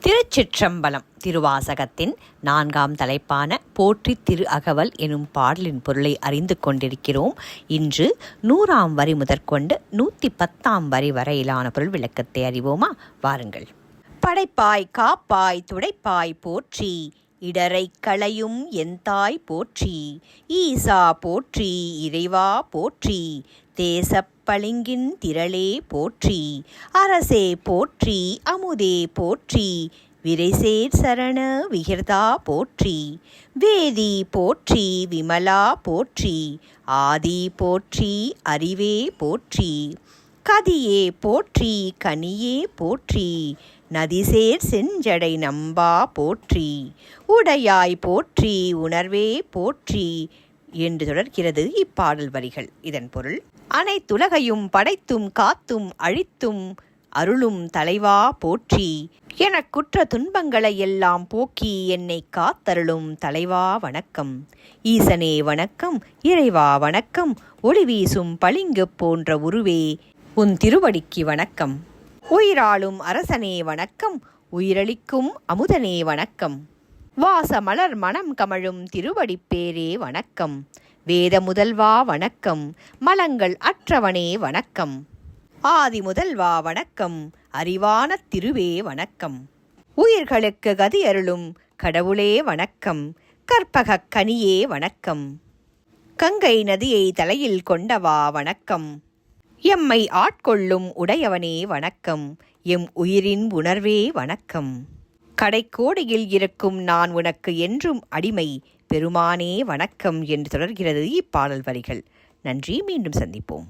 திருச்சிற்றம்பலம். திருவாசகத்தின் 4ஆம் தலைப்பான போற்றி திரு அகவல் எனும் பாடலின் பொருளை அறிந்து கொண்டிருக்கிறோம். இன்று 100ஆம் வரி முதற்கொண்டு 110ஆம் வரி வரையிலான பொருள் விளக்கத்தை அறிவோமா? வாருங்கள். படைப்பாய் காப்பாய் துடைப்பாய் போற்றி, இடரை களையும் எந்தாய் போற்றி, ஈசா போற்றி, இறைவா போற்றி, தேசப் பளிங்கின் திரளே போற்றி, அரசே போற்றி, அமுதே போற்றி, விரைசேர் சரண விகிர்தா போற்றி, வேதி போற்றி, விமலா போற்றி, ஆதி போற்றி, அறிவே போற்றி, கதியே போற்றி, கனியே போற்றி, நதிசேர் செஞ்சடை நம்பா போற்றி, உடையாய் போற்றி, உணர்வே போற்றி என்று தொடர்கிறது இப்பாடல் வரிகள். இதன் பொருள்: அனைத்துலகையும் படைத்தும் காத்தும் அழித்தும் அருளும் தலைவா போற்றி, எனக்குற்ற துன்பங்களை எல்லாம் போக்கி என்னை காத்தருளும் தலைவா வணக்கம். ஈசனே வணக்கம், இறைவா வணக்கம், ஒளி வீசும் பளிங்கு போன்ற உருவே உன் திருவடிக்கு வணக்கம். உயிராளும் அரசனே வணக்கம், உயிரளிக்கும் அமுதனே வணக்கம். வாச மலர் மனம் கமழும் திருவடிப்பேரே வணக்கம். வேத முதல்வா வணக்கம், மலங்கள் அற்றவனே வணக்கம். ஆதி முதல்வா வணக்கம், அறிவான திருவே வணக்கம். உயிர்களுக்கு கதி அருளும் கடவுளே வணக்கம், கற்பகக் கனியே வணக்கம். கங்கை நதியை தலையில் கொண்டவா வணக்கம், எம்மை ஆட்கொள்ளும் உடையவனே வணக்கம், எம் உயிரின் உணர்வே வணக்கம். கடைக்கோடியில் இருக்கும் நான் உனக்கு என்றும் அடிமை, பெருமானே வணக்கம் என்று தொடர்கிறது இப்பாடல் வரிகள். நன்றி. மீண்டும் சந்திப்போம்.